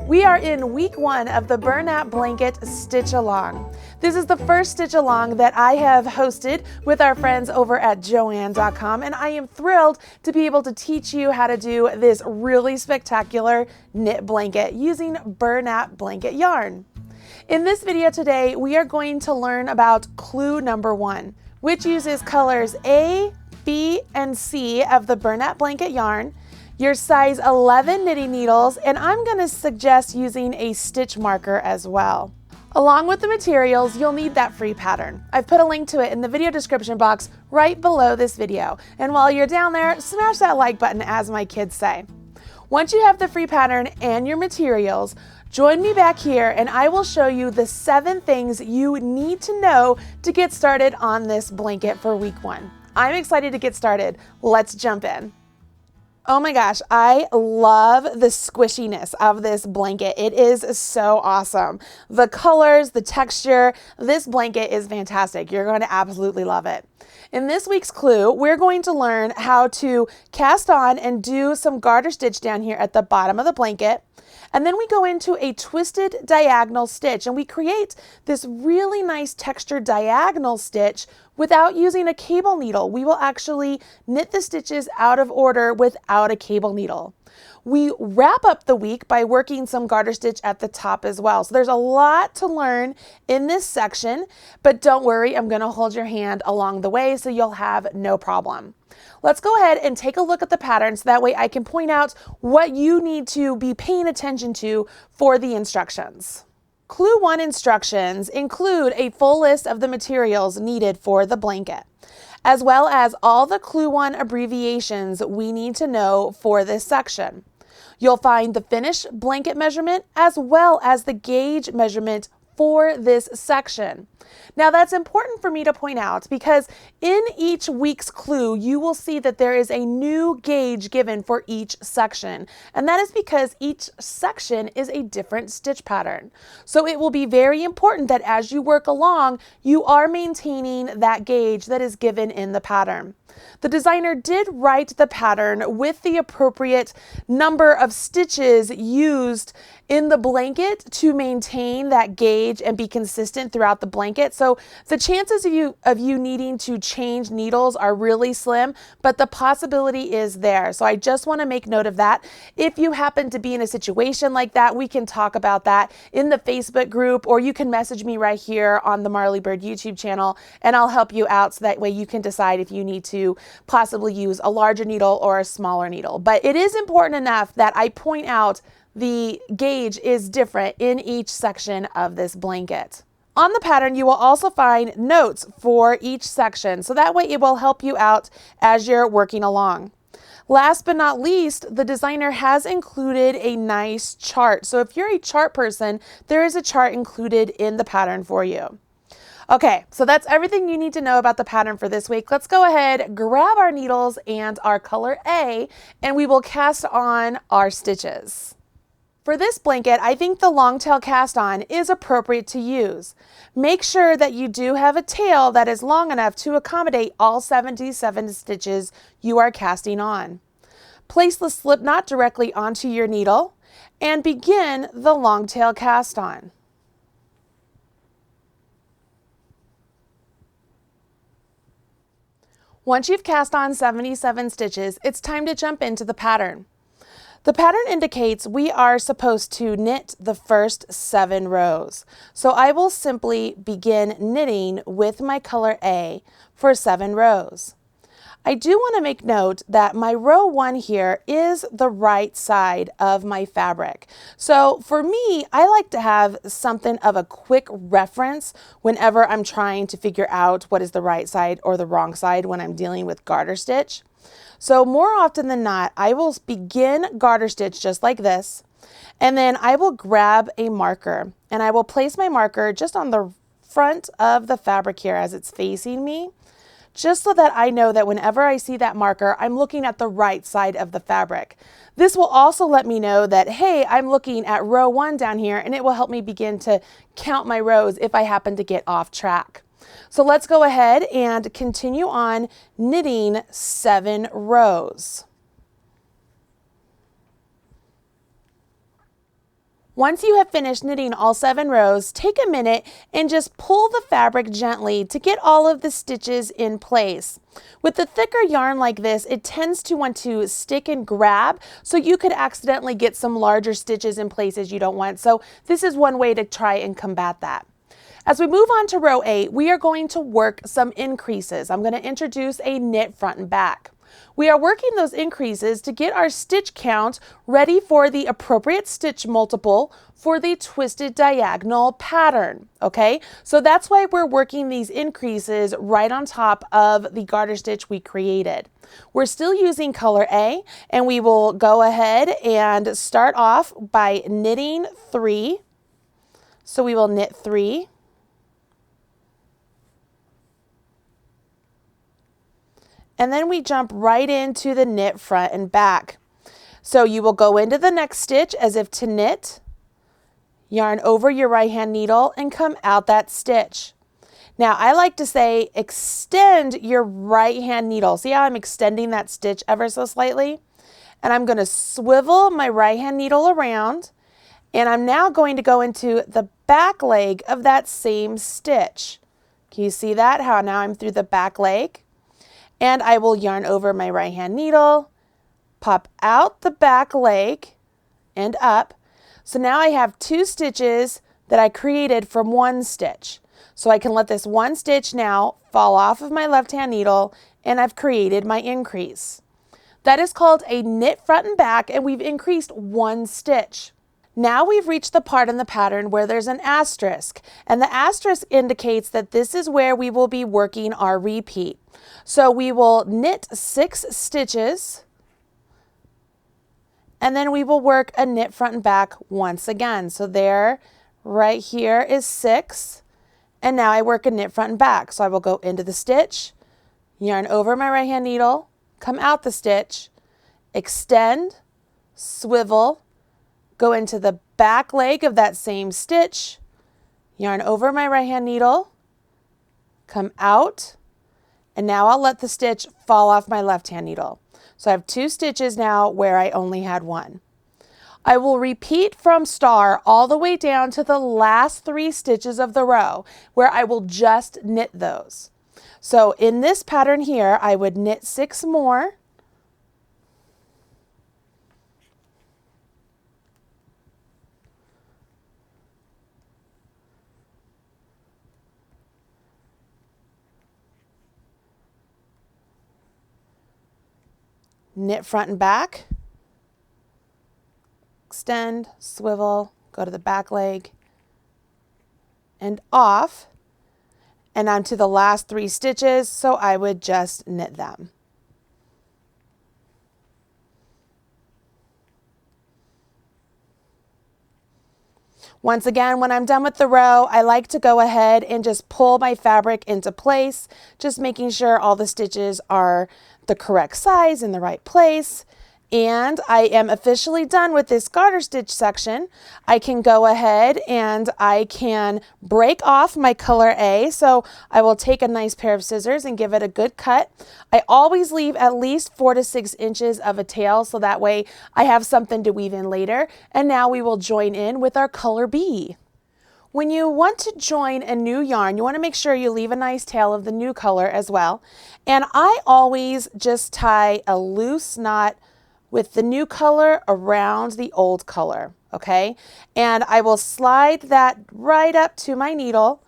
We are in week 1 of the Bernat blanket stitch along. This is the first stitch along that I have hosted with our friends over at JOANN.com, and I am thrilled to be able to teach you how to do this really spectacular knit blanket using Bernat blanket yarn. In this video today, we are going to learn about clue number 1, which uses colors A, B, and C of the Bernat blanket yarn, your size 11 knitting needles, and I'm going to suggest using a stitch marker as well. Along with the materials, you'll need that free pattern. I've put a link to it in the video description box right below this video. And while you're down there, smash that like button, as my kids say. Once you have the free pattern and your materials, join me back here and I will show you the 7 things you need to know to get started on this blanket for week 1. I'm excited to get started. Let's jump in. Oh my gosh, I love the squishiness of this blanket. It is so awesome. The colors, the texture, this blanket is fantastic. You're going to absolutely love it. In this week's clue, we're going to learn how to cast on and do some garter stitch down here at the bottom of the blanket. And then we go into a twisted diagonal stitch and we create this really nice textured diagonal stitch without using a cable needle. We will actually knit the stitches out of order without a cable needle. We wrap up the week by working some garter stitch at the top as well. So there's a lot to learn in this section, but don't worry, I'm going to hold your hand along the way so you'll have no problem. Let's go ahead and take a look at the pattern so that way I can point out what you need to be paying attention to for the instructions. Clue 1 instructions include a full list of the materials needed for the blanket, as well as all the Clue 1 abbreviations we need to know for this section. You'll find the finished blanket measurement as well as the gauge measurement for this section. Now that's important for me to point out because in each week's clue, you will see that there is a new gauge given for each section. And that is because each section is a different stitch pattern. So it will be very important that as you work along, you are maintaining that gauge that is given in the pattern. The designer did write the pattern with the appropriate number of stitches used in the blanket to maintain that gauge and be consistent throughout the blanket. So the chances of you needing to change needles are really slim, but the possibility is there. So I just want to make note of that. If you happen to be in a situation like that, we can talk about that in the Facebook group, or you can message me right here on the Marley Bird YouTube channel and I'll help you out so that way you can decide if you need to possibly use a larger needle or a smaller needle. But it is important enough that I point out the gauge is different in each section of this blanket. On the pattern, you will also find notes for each section, so that way it will help you out as you're working along. Last but not least, the designer has included a nice chart. So if you're a chart person, there is a chart included in the pattern for you. Okay, so that's everything you need to know about the pattern for this week. Let's go ahead, grab our needles and our color A, and we will cast on our stitches. For this blanket, I think the long tail cast on is appropriate to use. Make sure that you do have a tail that is long enough to accommodate all 77 stitches you are casting on. Place the slip knot directly onto your needle and begin the long tail cast on. Once you've cast on 77 stitches, it's time to jump into the pattern. The pattern indicates we are supposed to knit the first 7 rows. So I will simply begin knitting with my color A for 7 rows. I do want to make note that my row 1 here is the right side of my fabric. So for me, I like to have something of a quick reference whenever I'm trying to figure out what is the right side or the wrong side when I'm dealing with garter stitch. So more often than not, I will begin garter stitch just like this, and then I will grab a marker and I will place my marker just on the front of the fabric here as it's facing me, just so that I know that whenever I see that marker, I'm looking at the right side of the fabric. This will also let me know that, hey, I'm looking at row 1 down here, and it will help me begin to count my rows if I happen to get off track. So let's go ahead and continue on knitting 7 rows. Once you have finished knitting all 7 rows, take a minute and just pull the fabric gently to get all of the stitches in place. With the thicker yarn like this, it tends to want to stick and grab, so you could accidentally get some larger stitches in places you don't want. So this is one way to try and combat that. As we move on to row 8, we are going to work some increases. I'm going to introduce a knit front and back. We are working those increases to get our stitch count ready for the appropriate stitch multiple for the twisted diagonal pattern, okay? So that's why we're working these increases right on top of the garter stitch we created. We're still using color A, and we will go ahead and start off by knitting 3. So we will knit 3. And then we jump right into the knit front and back. So you will go into the next stitch as if to knit, yarn over your right hand needle and come out that stitch. Now I like to say extend your right hand needle. See how I'm extending that stitch ever so slightly? And I'm going to swivel my right hand needle around, and I'm now going to go into the back leg of that same stitch. Can you see that? How now I'm through the back leg? And I will yarn over my right hand needle, pop out the back leg and up. So now I have 2 stitches that I created from 1 stitch. So I can let this 1 stitch now fall off of my left hand needle, and I've created my increase. That is called a knit front and back, and we've increased 1 stitch. Now we've reached the part in the pattern where there's an asterisk, and the asterisk indicates that this is where we will be working our repeat. So we will knit 6 stitches, and then we will work a knit front and back once again. So there, right here is 6, and now I work a knit front and back. So I will go into the stitch, yarn over my right hand needle, come out the stitch, extend, swivel, go into the back leg of that same stitch, yarn over my right hand needle, come out, and now I'll let the stitch fall off my left hand needle. So I have 2 stitches now where I only had 1. I will repeat from star all the way down to the last 3 stitches of the row where I will just knit those. So in this pattern here, I would knit 6 more, knit front and back, extend, swivel, go to the back leg and off, and on to the last 3 stitches, so I would just knit them. Once again, when I'm done with the row, I like to go ahead and just pull my fabric into place, just making sure all the stitches are the correct size in the right place. And I am officially done with this garter stitch section. I can go ahead and I can break off my color A. So I will take a nice pair of scissors and give it a good cut. I always leave at least 4 to 6 inches of a tail, so that way I have something to weave in later. And now we will join in with our color B. When you want to join a new yarn, you want to make sure you leave a nice tail of the new color as well. And I always just tie a loose knot with the new color around the old color, okay? And I will slide that right up to my needle,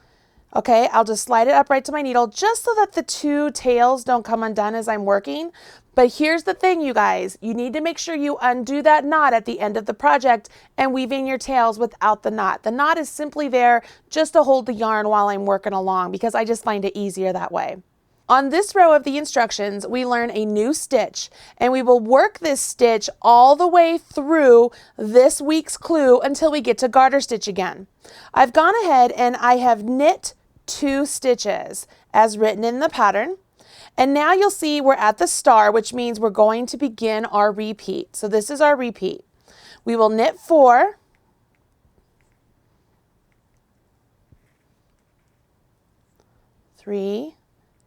okay? I'll just slide it up right to my needle just so that the 2 tails don't come undone as I'm working. But here's the thing, you guys, you need to make sure you undo that knot at the end of the project and weave in your tails without the knot. The knot is simply there just to hold the yarn while I'm working along, because I just find it easier that way. On this row of the instructions, we learn a new stitch, and we will work this stitch all the way through this week's clue until we get to garter stitch again. I've gone ahead and I have knit 2 stitches as written in the pattern. And now you'll see we're at the star, which means we're going to begin our repeat. So this is our repeat. We will knit 4, three,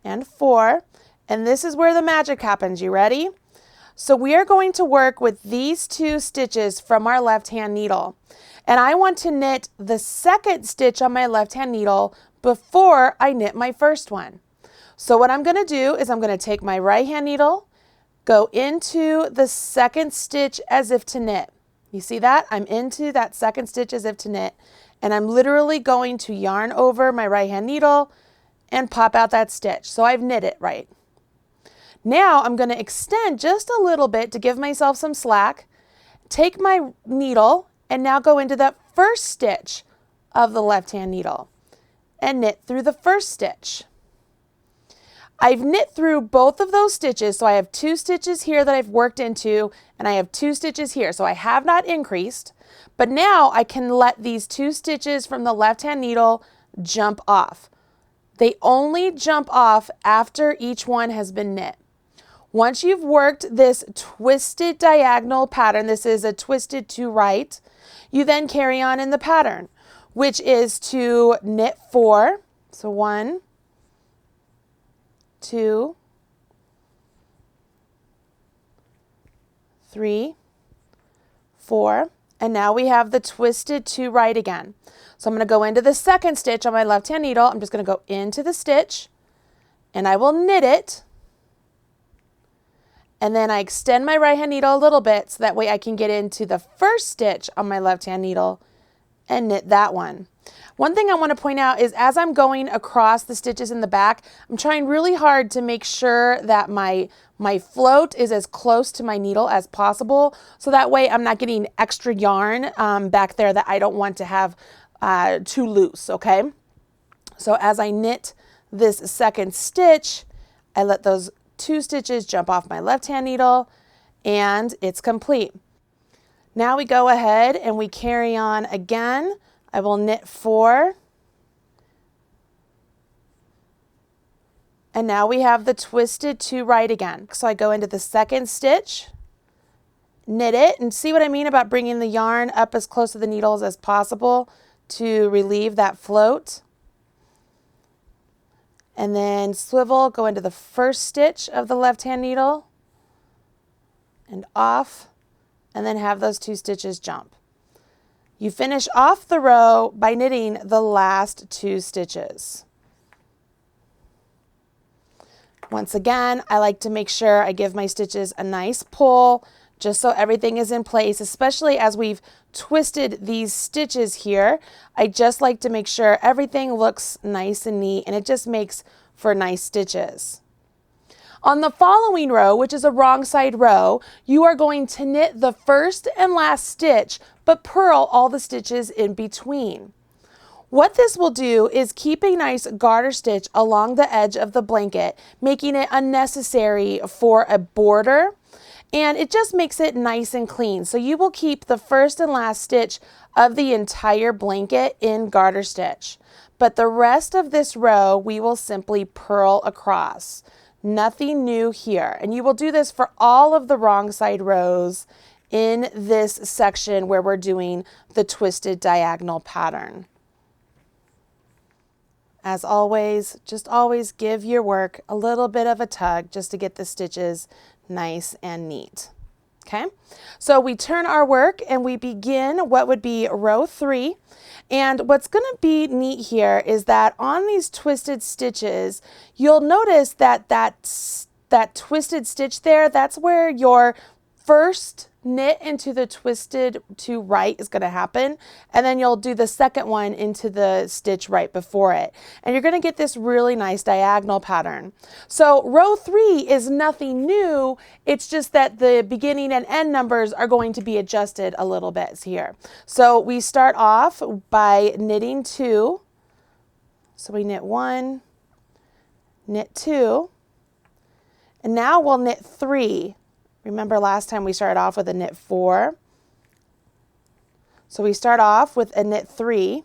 and 4, and this is where the magic happens. You ready? So we are going to work with these 2 stitches from our left hand needle. And I want to knit the second stitch on my left-hand needle before I knit my first one. So what I'm going to do is I'm going to take my right-hand needle, go into the second stitch as if to knit. You see that? I'm into that second stitch as if to knit, and I'm literally going to yarn over my right-hand needle and pop out that stitch. So I've knit it right. Now I'm going to extend just a little bit to give myself some slack, take my needle, and now go into that first stitch of the left-hand needle and knit through the first stitch. I've knit through both of those stitches, so I have 2 stitches here that I've worked into, and I have 2 stitches here, so I have not increased, but now I can let these 2 stitches from the left-hand needle jump off. They only jump off after each one has been knit. Once you've worked this twisted diagonal pattern, this is a twisted to right, you then carry on in the pattern, which is to knit 4. So 1, 2, 3, 4, and now we have the twisted to right again. So I'm going to go into the second stitch on my left-hand needle. I'm just going to go into the stitch, and I will knit it. And then I extend my right hand needle a little bit so that way I can get into the first stitch on my left hand needle and knit that one. One thing I want to point out is as I'm going across the stitches in the back, I'm trying really hard to make sure that my float is as close to my needle as possible, so that way I'm not getting extra yarn back there that I don't want to have too loose, okay? So as I knit this second stitch, I let those 2 stitches jump off my left-hand needle, and it's complete. Now we go ahead and we carry on again. I will knit 4, and now we have the twisted to right again. So I go into the second stitch, knit it, and see what I mean about bringing the yarn up as close to the needles as possible to relieve that float. And then swivel, go into the first stitch of the left-hand needle and off, and then have those 2 stitches jump. You finish off the row by knitting the last 2 stitches. Once again, I like to make sure I give my stitches a nice pull just so everything is in place, especially as we've twisted these stitches here. I just like to make sure everything looks nice and neat, and it just makes for nice stitches. On the following row, which is a wrong side row, you are going to knit the first and last stitch, but purl all the stitches in between. What this will do is keep a nice garter stitch along the edge of the blanket, making it unnecessary for a border, and it just makes it nice and clean. So you will keep the first and last stitch of the entire blanket in garter stitch, but the rest of this row we will simply purl across. Nothing new here, and you will do this for all of the wrong side rows in this section where we're doing the twisted diagonal pattern. As always, just always give your work a little bit of a tug just to get the stitches nice and neat. Okay, so we turn our work and we begin what would be row 3. And what's going to be neat here is that on these twisted stitches, you'll notice that that twisted stitch there, that's where your first knit into the twisted to right is going to happen, and then you'll do the second one into the stitch right before it, and you're going to get this really nice diagonal pattern. So row 3 is nothing new, it's just that the beginning and end numbers are going to be adjusted a little bit here. So we start off by knitting 2, so we knit 1, knit 2, and now we'll knit 3. Remember last time we started off with a knit 4. So we start off with a knit 3.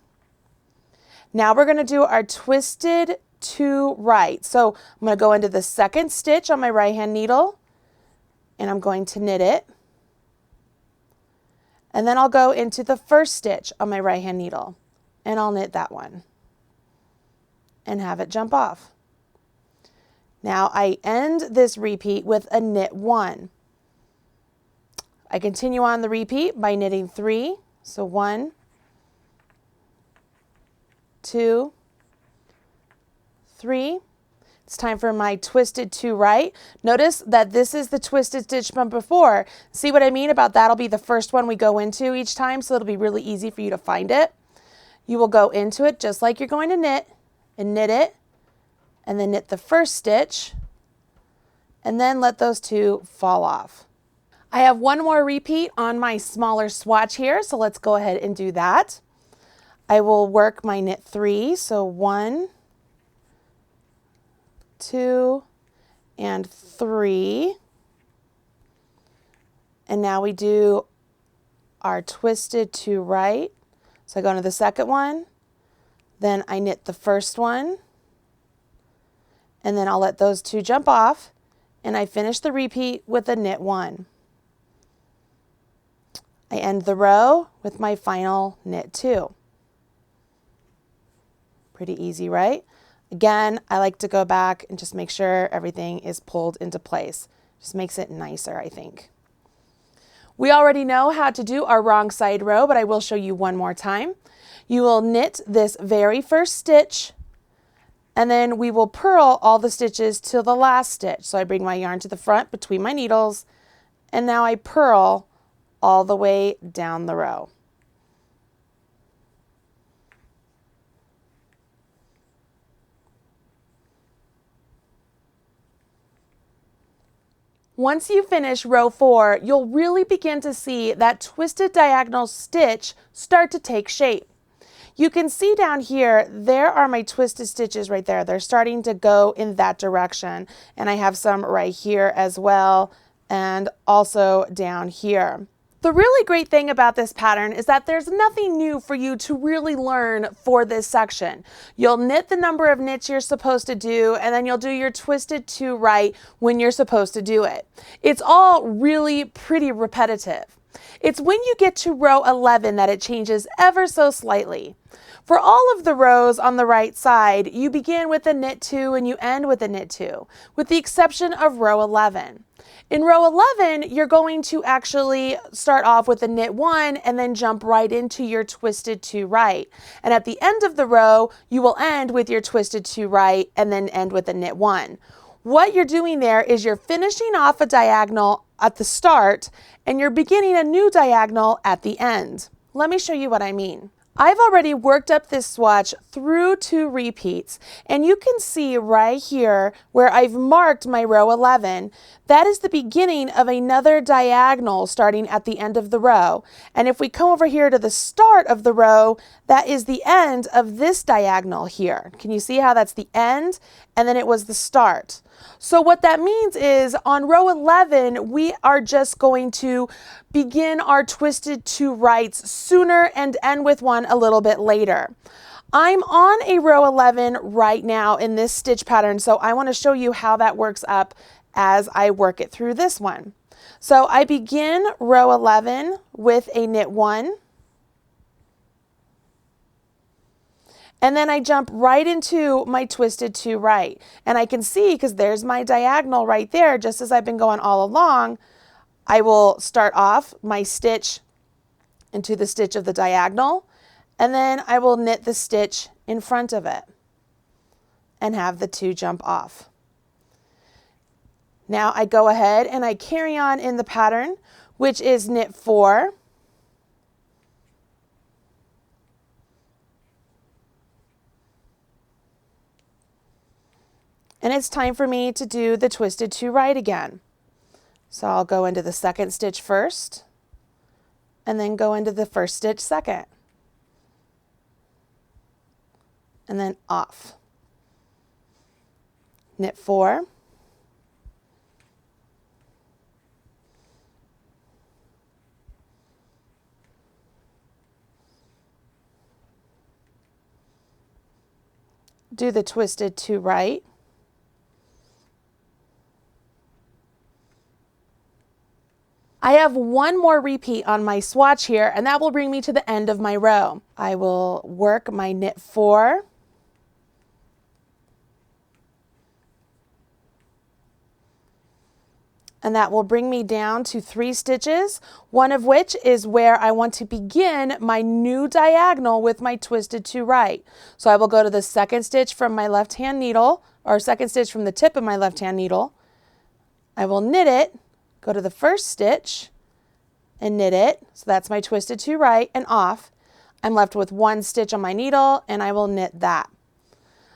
Now we're going to do our twisted to right. So I'm going to go into the second stitch on my right hand needle and I'm going to knit it. And then I'll go into the first stitch on my right hand needle and I'll knit that one and have it jump off. Now I end this repeat with a knit 1. I continue on the repeat by knitting 3, so 1, 2, 3. It's time for my twisted to right. Notice that this is the twisted stitch from before. See what I mean about that'll be the first one we go into each time, so it'll be really easy for you to find it. You will go into it just like you're going to knit, and knit it, and then knit the first stitch, and then let those two fall off. I have one more repeat on my smaller swatch here, so let's go ahead and do that. I will work my knit 3, so 1, 2, and 3. And now we do our twisted to right. So I go into the second one, then I knit the first one, and then I'll let those two jump off, and I finish the repeat with a knit 1. I end the row with my final knit 2. Pretty easy, right? Again, I like to go back and just make sure everything is pulled into place. Just makes it nicer, I think. We already know how to do our wrong side row, but I will show you one more time. You will knit this very first stitch, and then we will purl all the stitches till the last stitch. So I bring my yarn to the front between my needles, and now I purl all the way down the row. Once you finish row 4, you'll really begin to see that twisted diagonal stitch start to take shape. You can see down here, there are my twisted stitches right there. They're starting to go in that direction. And I have some right here as well, and also down here. The really great thing about this pattern is that there's nothing new for you to really learn for this section. You'll knit the number of knits you're supposed to do, and then you'll do your twisted to right when you're supposed to do it. It's all really pretty repetitive. It's when you get to row 11 that it changes ever so slightly. For all of the rows on the right side, you begin with a knit 2 and you end with a knit 2, with the exception of row 11. In row 11, you're going to actually start off with a knit 1 and then jump right into your twisted to right. And at the end of the row, you will end with your twisted to right and then end with a knit 1. What you're doing there is you're finishing off a diagonal at the start and you're beginning a new diagonal at the end. Let me show you what I mean. I've already worked up this swatch through 2 repeats, and you can see right here where I've marked my row 11, that is the beginning of another diagonal starting at the end of the row. And if we come over here to the start of the row, that is the end of this diagonal here. Can you see how that's the end? And then it was the start. So what that means is on row 11, we are just going to begin our twisted to rights sooner and end with one a little bit later. I'm on a row 11 right now in this stitch pattern, so I want to show you how that works up as I work it through this one. So I begin row 11 with a knit 1. And then I jump right into my twisted to right. And I can see, because there's my diagonal right there, just as I've been going all along, I will start off my stitch into the stitch of the diagonal, and then I will knit the stitch in front of it and have the 2 jump off. Now I go ahead and I carry on in the pattern, which is knit 4. And it's time for me to do the twisted to right again. So I'll go into the second stitch first, and then go into the first stitch second, and then off. Knit 4. Do the twisted to right. I have one more repeat on my swatch here, and that will bring me to the end of my row. I will work my knit 4, and that will bring me down to 3 stitches, one of which is where I want to begin my new diagonal with my twisted to right. So I will go to the second stitch from my left hand needle, or second stitch from the tip of my left hand needle. I will knit it, go to the first stitch and knit it. So that's my twisted to right and off. I'm left with 1 stitch on my needle and I will knit that.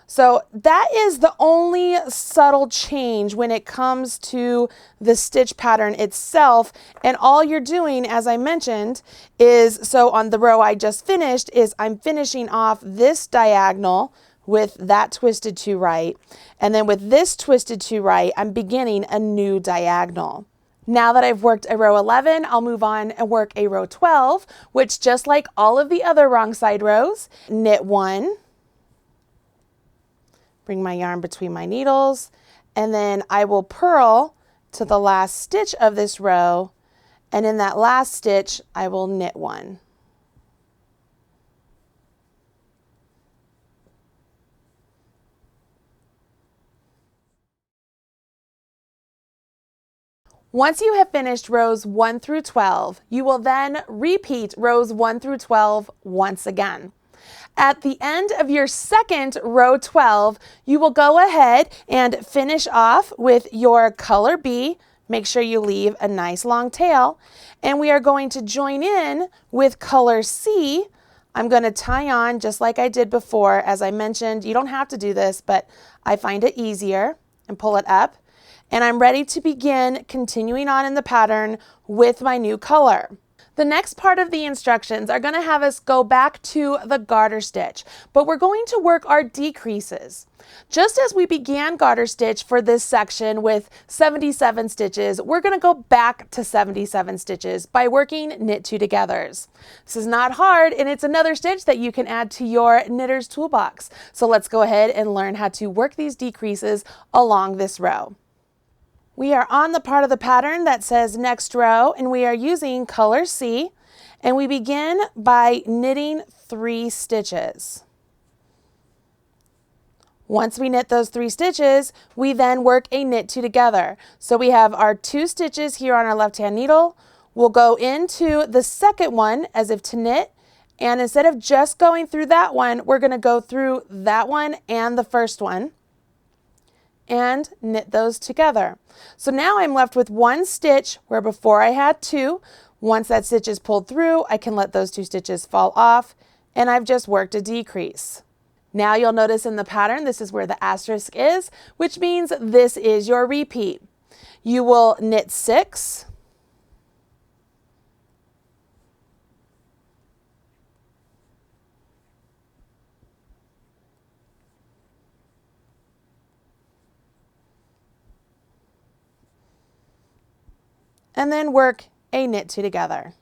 So that is the only subtle change when it comes to the stitch pattern itself. And all you're doing, as I mentioned, is, so on the row I just finished, is I'm finishing off this diagonal with that twisted to right. And then with this twisted to right, I'm beginning a new diagonal. Now that I've worked a row 11, I'll move on and work a row 12, which, just like all of the other wrong side rows, knit 1, bring my yarn between my needles, and then I will purl to the last stitch of this row, and in that last stitch I will knit 1. Once you have finished rows 1 through 12, you will then repeat rows 1 through 12 once again. At the end of your second row 12, you will go ahead and finish off with your color B. Make sure you leave a nice long tail. And we are going to join in with color C. I'm going to tie on just like I did before. As I mentioned, you don't have to do this, but I find it easier, and pull it up. And I'm ready to begin continuing on in the pattern with my new color. The next part of the instructions are going to have us go back to the garter stitch, but we're going to work our decreases. Just as we began garter stitch for this section with 77 stitches, we're going to go back to 77 stitches by working knit 2 togethers. This is not hard, and it's another stitch that you can add to your knitter's toolbox. So let's go ahead and learn how to work these decreases along this row. We are on the part of the pattern that says next row, and we are using color C, and we begin by knitting 3 stitches. Once we knit those 3 stitches, we then work a knit 2 together. So we have our 2 stitches here on our left hand needle. We'll go into the second one as if to knit, and instead of just going through that one, we're going to go through that one and the first one and knit those together. So now I'm left with 1 stitch where before I had 2. Once that stitch is pulled through, I can let those 2 stitches fall off, and I've just worked a decrease. Now you'll notice in the pattern, this is where the asterisk is, which means this is your repeat. You will knit 6, and then work a knit 2 together.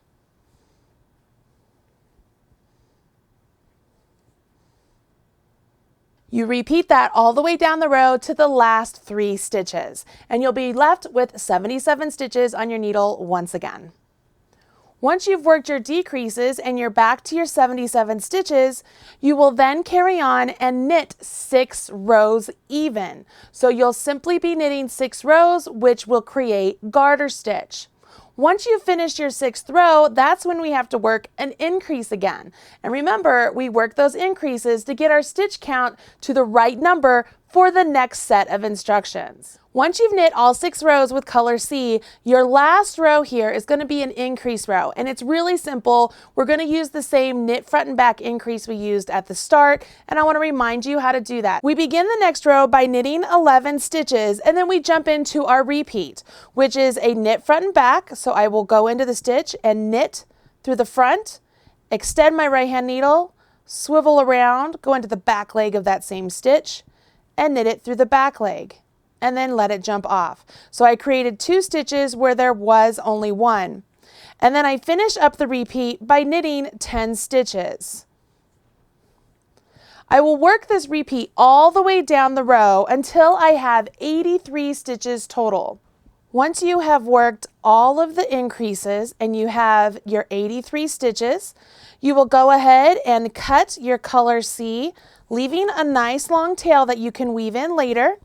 You repeat that all the way down the row to the last 3 stitches, and you'll be left with 77 stitches on your needle once again. Once you've worked your decreases and you're back to your 77 stitches, you will then carry on and knit 6 rows even. So you'll simply be knitting 6 rows, which will create garter stitch. Once you've finished your 6th row, that's when we have to work an increase again. And remember, we work those increases to get our stitch count to the right number for the next set of instructions. Once you've knit all 6 rows with color C, your last row here is going to be an increase row, and it's really simple. We're going to use the same knit front and back increase we used at the start, and I want to remind you how to do that. We begin the next row by knitting 11 stitches, and then we jump into our repeat, which is a knit front and back. So I will go into the stitch and knit through the front, extend my right hand needle, swivel around, go into the back leg of that same stitch, and knit it through the back leg, and then let it jump off. So I created 2 stitches where there was only 1. And then I finish up the repeat by knitting 10 stitches. I will work this repeat all the way down the row until I have 83 stitches total. Once you have worked all of the increases and you have your 83 stitches, you will go ahead and cut your color C, leaving a nice long tail that you can weave in later.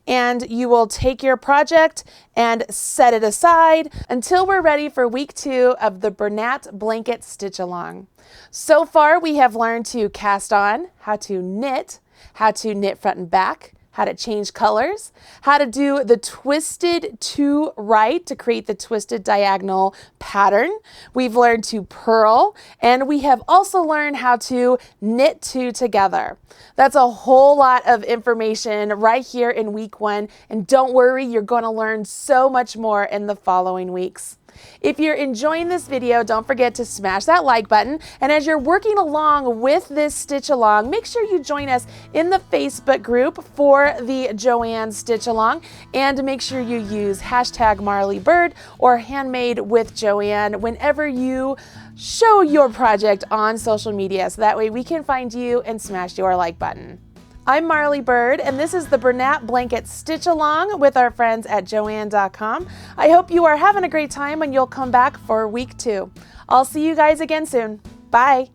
and you will take your project and set it aside until we're ready for week 2 of the Bernat blanket stitch along. So far, we have learned to cast on, how to knit front and back, how to change colors, how to do the twisted to right to create the twisted diagonal pattern. We've learned to purl, and we have also learned how to knit 2 together. That's a whole lot of information right here in week 1, and don't worry, you're going to learn so much more in the following weeks. If you're enjoying this video, don't forget to smash that like button. And as you're working along with this stitch along, make sure you join us in the Facebook group for the JOANN Stitch Along, and make sure you use #MarleyBird or Handmade with JOANN whenever you show your project on social media, so that way we can find you and smash your like button. I'm Marley Bird, and this is the Bernat Blanket Stitch Along with our friends at JOANN.com. I hope you are having a great time and you'll come back for week 2. I'll see you guys again soon. Bye.